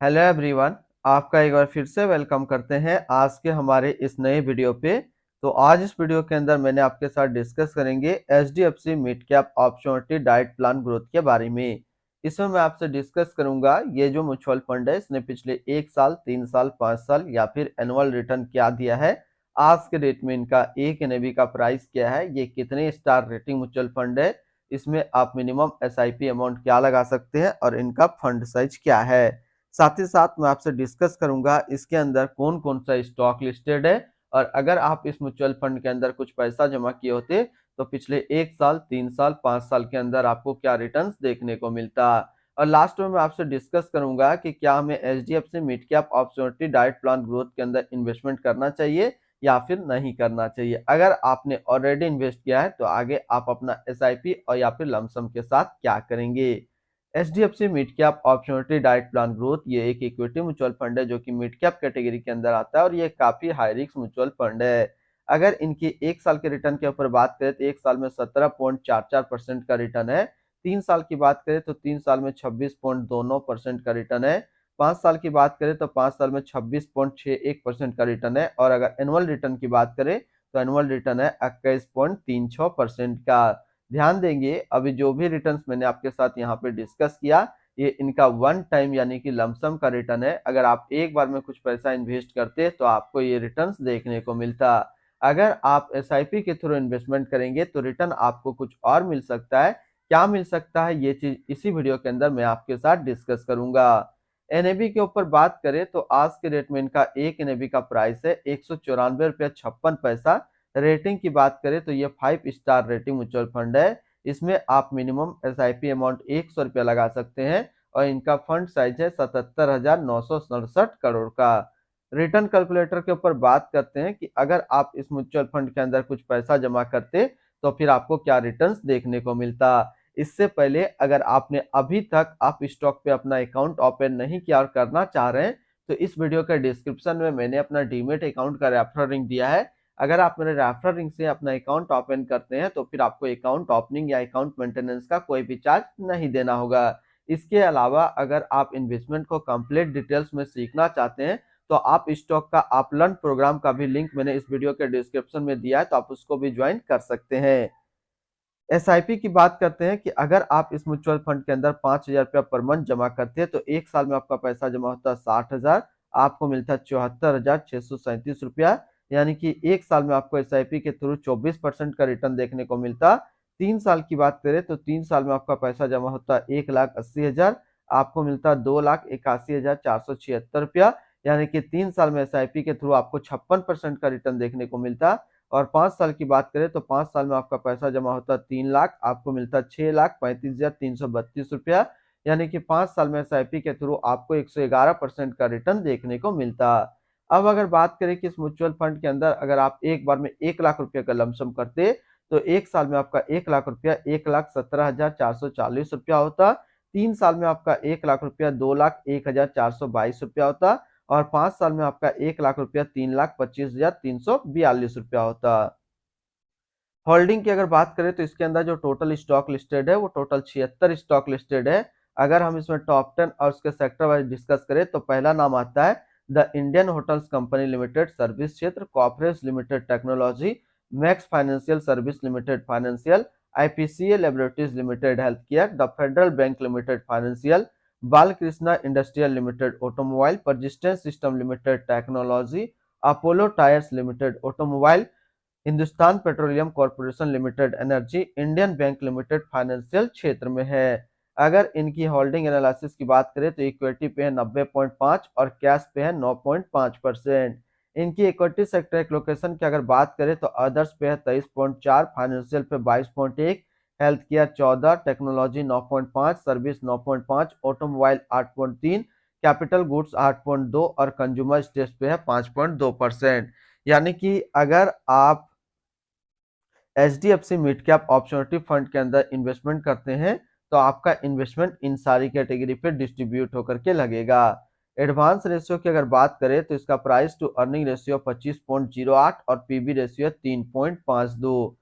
Hello everyone. आपका एक बार फिर से वेलकम करते हैं आज के हमारे इस नए वीडियो पे। तो आज इस वीडियो के अंदर मैंने आपके साथ डिस्कस करेंगे HDFC mid cap opportunity diet plan growth के बारे में। इसमें मैं आपसे डिस्कस करूंगा ये जो म्यूचुअल फंड है इसने पिछले 1 साल, 3 साल, 5 साल या फिर एनुअल रिटर्न क्या दिया है। आज के डेट में इनका एक एनएवी का प्राइस क्या है, ये कितने स्टार रेटिंग म्यूचुअल फंड है, इसमें आप मिनिमम एसआईपी अमाउंट क्या लगा सकते हैं और इनका फंड साइज क्या है। साथ ही साथ मैं आपसे डिस्कस करूंगा इसके अंदर कौन कौन सा स्टॉक लिस्टेड है, और अगर आप इस म्यूचुअल फंड के अंदर कुछ पैसा जमा किए होते तो पिछले 1 साल, 3 साल, 5 साल के अंदर आपको क्या रिटर्न्स देखने को मिलता। और लास्ट में मैं आपसे डिस्कस करूंगा कि क्या हमें HDFC mid cap opportunity diet plan growth के अंदर इन्वेस्टमेंट करना चाहिए या फिर नहीं करना चाहिए। अगर आपने ऑलरेडी इन्वेस्ट किया है तो आगे आप अपना एसआईपी और या फिर लमसम के साथ क्या करेंगे। HDFC mid cap opportunity diet plan growth ये एक इक्विटी म्यूचुअल फंड है जो कि मिड कैप कैटेगरी के अंदर आता है और ये काफी हाई रिस्क म्यूचुअल फंड है। अगर इनकी 1 साल के रिटर्न के ऊपर बात करें तो 1 साल में 17.44% का रिटर्न है। 3 साल की बात करें तो 3 साल में 26.29% का रिटर्न है। 5 साल की बात करें तो 5 साल में 26.61% का रिटर्न है। और अगर एनुअल रिटर्न की बात करें तो एनुअल रिटर्न है 21.36% का। ध्यान देंगे अभी जो भी रिटर्न्स मैंने आपके साथ यहाँ पे डिस्कस किया ये इनका वन टाइम यानी कि लमसम का रिटर्न है। अगर आप एक बार में कुछ पैसा इन्वेस्ट करते तो आपको ये रिटर्न्स देखने को मिलता। अगर आप एसआईपी के थ्रू इन्वेस्टमेंट करेंगे तो रिटर्न आपको कुछ और मिल सकता है। क्या मिल सकता है ये चीज इसी वीडियो के अंदर मैं आपके साथ डिस्कस करूंगा। एनएबी के ऊपर बात करें तो आज के डेट में इनका एक एनएबी का प्राइस है 194 रुपया 56 पैसा। रेटिंग की बात करें तो ये 5 स्टार रेटिंग म्यूचुअल फंड है। इसमें आप मिनिमम एसआईपी अमाउंट 100 रुपया लगा सकते हैं और इनका फंड साइज है 77,967 करोड़ का। रिटर्न कैलकुलेटर के ऊपर बात करते हैं कि अगर आप इस म्यूचुअल फंड के अंदर कुछ पैसा जमा करते तो फिर आपको क्या रिटर्न्स देखने को मिलता। इससे पहले अगर आपने अभी तक आप स्टॉक पे अपना अकाउंट ओपन नहीं किया और करना चाह रहे हैं तो इस वीडियो के डिस्क्रिप्शन में मैंने अपना डीमेट अकाउंट का रेफरल लिंक दिया है। अगर आप मेरे रेफरल लिंक से अपना अकाउंट ओपन करते हैं तो फिर आपको अकाउंट ओपनिंग या अकाउंट मेंटेनेंस का कोई भी चार्ज नहीं देना होगा। इसके अलावा अगर आप इन्वेस्टमेंट को कंप्लीट डिटेल्स में सीखना चाहते हैं तो आप स्टॉक का आप लर्न प्रोग्राम का भी लिंक मैंने इस वीडियो के डिस्क्रिप्शन में दिया है, तो आप उसको भी ज्वाइन कर सकते हैं। एसआईपी की बात करते हैं कि अगर आप इस म्यूचुअल फंड के अंदर 5,000 रुपया पर मंथ जमा करते हैं तो एक साल में आपका पैसा जमा होता है 60,000, आपको मिलता है 74,637 रुपया। यानी कि एक साल में आपको एसआईपी के थ्रू 24% का रिटर्न देखने को मिलता। 3 साल की बात करें तो 3 साल में आपका पैसा जमा होता है 1,80,000, आपको मिलता है 2,81,476 रुपया। यानी कि 3 साल में एसआईपी के थ्रू आपको 56% का रिटर्न देखने को मिलता। और 5 साल की बात करें तो 5 साल में आपका पैसा जमा होता है 3 लाख, आपको मिलता है 6,35,332 रुपया। यानी कि 5 साल में एसआईपी के थ्रू आपको 111% का रिटर्न देखने को मिलता। अब अगर बात करें कि इस म्यूचुअल फंड के अंदर अगर आप एक बार में 1 लाख रुपए का लमसम करते तो एक साल में आपका 1 लाख रुपया 1,17,440 रुपया होता। 3 साल में आपका 1 लाख रुपया 2,01,422 रुपया होता। और 5 साल में आपका 1 लाख रुपया 3,25,342 रुपया होता। होल्डिंग की अगर बात करें तो इसके अंदर जो टोटल स्टॉक लिस्टेड है वो टोटल 76 स्टॉक लिस्टेड है। अगर हम इसमें टॉप 10 और उसके सेक्टर वाइज डिस्कस करें तो पहला नाम आता है the Indian hotels company limited service क्षेत्र, corporate limited technology, max financial service limited financial, IPCA laboratories limited health care, the federal bank limited financial, Balkrishna industrial limited automobile, persistence system limited technology, Apollo tyres limited automobile, Hindustan petroleum corporation limited energy, Indian bank limited financial क्षेत्र में है। अगर इनकी holding analysis की बात करें तो equity पे है 90.5 और कैश पे है 9.5%। इनकी इक्विटी सेक्टर एलोकेशन की अगर बात करें तो अदर्स पे है 23.4, फाइनेंशियल पे 22.1, health care 14, technology 9.5, service 9.5, automobile 8.3, capital goods 8.2 और कंज्यूमर स्टेट्स पे है 5.2%। यानी कि अगर आप HDFC mid cap opportunity fund के अंदर इन्वेस्टमेंट करते हैं तो आपका इन्वेस्टमेंट इन सारी कैटेगरी पे डिस्ट्रीब्यूट होकर के लगेगा। एडवांस रेशियो की अगर बात करें तो इसका प्राइस टू अर्निंग रेशियो 25.08 और पीबी रेशियो 3.52।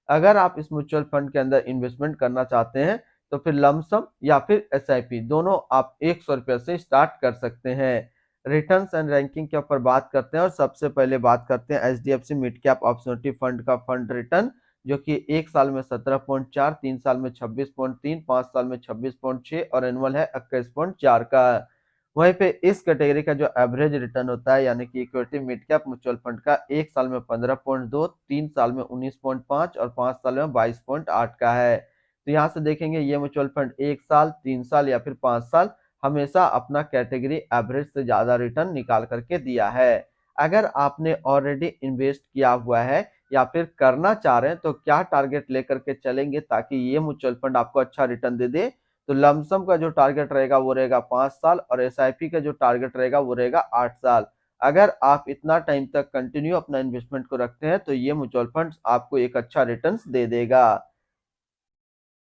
अगर आप इस म्यूचुअल फंड के अंदर इन्वेस्टमेंट करना चाहते हैं तो फिर लमसम या फिर एसआईपी दोनों आप 100 रुपये से स्टार्ट कर सकते हैं। रिटर्न्स एंड रैंकिंग के ऊपर बात करते हैं और सबसे पहले बात करते हैं HDFC mid cap opportunity fund का फंड रिटर्न, जो कि 1 साल में 17.4, 3 साल में 26.3, 5 साल में 26.6 और एनुअल है 21.4 का। वहीं पे इस कैटेगरी का जो एवरेज रिटर्न होता है यानी कि equity mid cap mutual fund का 1 साल में 15.2, 3 साल में 19.5 और 5 साल में 22.8 का है। तो यहाँ से देखेंगे ये म्यूचुअल फंड 1 साल, 3 साल या फिर 5 साल हमेशा अपना कैटेगरी एवरेज से ज्यादा रिटर्न निकाल करके दिया है। अगर आपने ऑलरेडी इन्वेस्ट किया हुआ है या फिर करना चाह रहे हैं तो क्या टारगेट लेकर के चलेंगे ताकि ये म्यूचुअल फंड आपको अच्छा रिटर्न दे दे। तो लमसम का जो टारगेट रहेगा वो रहेगा 5 साल और एसआईपी का जो टारगेट रहेगा वो रहेगा 8 साल। अगर आप इतना टाइम तक कंटिन्यू अपना इन्वेस्टमेंट को रखते हैं तो ये म्यूचुअल फंड आपको एक अच्छा रिटर्न दे देगा।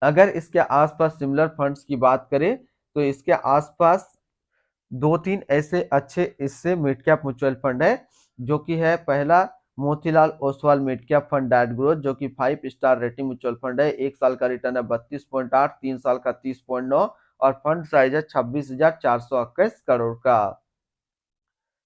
अगर इसके आसपास सिमिलर फंड्स की बात करें तो इसके आसपास दो तीन ऐसे अच्छे इससे मिड कैप म्यूचुअल फंड है, जो कि है पहला Motilal Oswal mid cap fund diet growth, जो कि 5 स्टार रेटिंग म्यूचुअल फंड है। 1 साल का रिटर्न है 32.8, 3 साल का 30.9 और फंड साइज है 26,421 करोड़ का।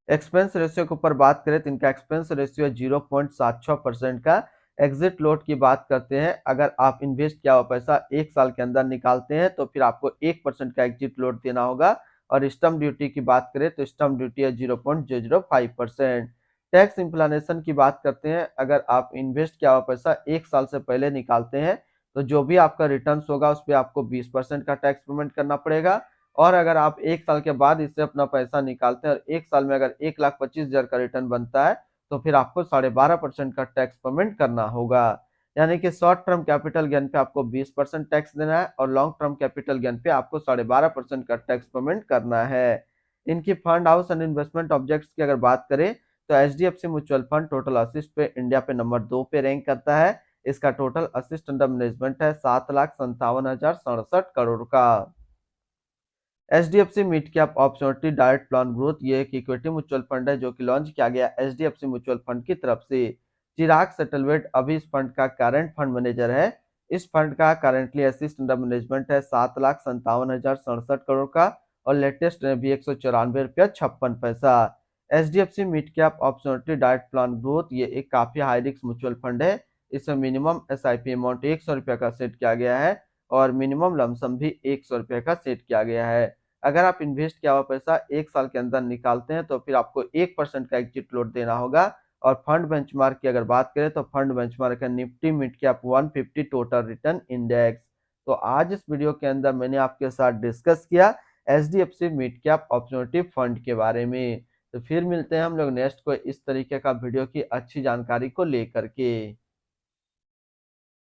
एक्सपेंस रेशियो के ऊपर बात करें तो इनका एक्सपेंस रेशियो 0.76% का। एग्जिट लोड की बात करते हैं, अगर आप इन्वेस्ट किया हुआ पैसा 1 साल के अंदर निकालते हैं तो फिर आपको 1% का एग्जिट लोड देना होगा। और स्टम्प ड्यूटी की बात करें तो स्टम्प ड्यूटी है 0.005%। टैक्स इम्प्लानेशन की बात करते हैं, अगर आप इन्वेस्ट किया हुआ पैसा 1 साल से पहले निकालते हैं तो जो भी आपका रिटर्न होगा उस पर आपको 20% का टैक्स पेमेंट करना पड़ेगा। और अगर आप 1 साल के बाद इससे अपना पैसा निकालते हैं और 1 साल में अगर 1,25,000 का रिटर्न बनता है तो फिर आपको 12.5% का टैक्स पेमेंट करना होगा। यानी कि शॉर्ट टर्म कैपिटल गेन पे आपको 20% टैक्स देना है और लॉन्ग टर्म कैपिटल गेन पे आपको 12.5% का टैक्स पेमेंट करना है। इनकी fund house and investment objects की अगर बात करें तो HDFC mutual fund total assist पे इंडिया पे नंबर 2 पे रैंक करता है। इसका टोटल असिस्ट अंडर मैनेजमेंट है 7,57,067 करोड़ का। HDFC mid cap opportunity direct plan growth ये एक इक्विटी म्यूचुअल फंड है जो कि लॉन्च किया गया एचडीएफसी म्यूचुअल फंड की तरफ से। चिराग सेटलवेट अभी इस फंड का करंट फंड मैनेजर है। इस फंड का करंटली असिस्ट अंडर मैनेजमेंट है 7,57,067 करोड़ का और लेटेस्ट भी 194 रुपया 56 पैसा। HDFC mid cap opportunity direct plan growth ये एक काफी हाई रिस्क म्यूचुअल फंड है। इसमें मिनिमम एसआईपी अमाउंट 100 रुपया का सेट किया गया है और मिनिमम लमसम भी 100 रुपये का सेट किया गया है। अगर आप इन्वेस्ट किया हुआ पैसा 1 साल के अंदर निकालते हैं तो फिर आपको 1% का एग्जिट लोड देना होगा। और फंड बेंचमार्क की अगर बात करें तो फंड बेंचमार्क है Nifty mid cap 150 total return index. तो आज इस वीडियो के अंदर मैंने आपके साथ डिस्कस किया HDFC mid cap opportunity fund के बारे में। तो फिर मिलते हैं हम लोग नेक्स्ट को इस तरीके का वीडियो की अच्छी जानकारी को लेकर के।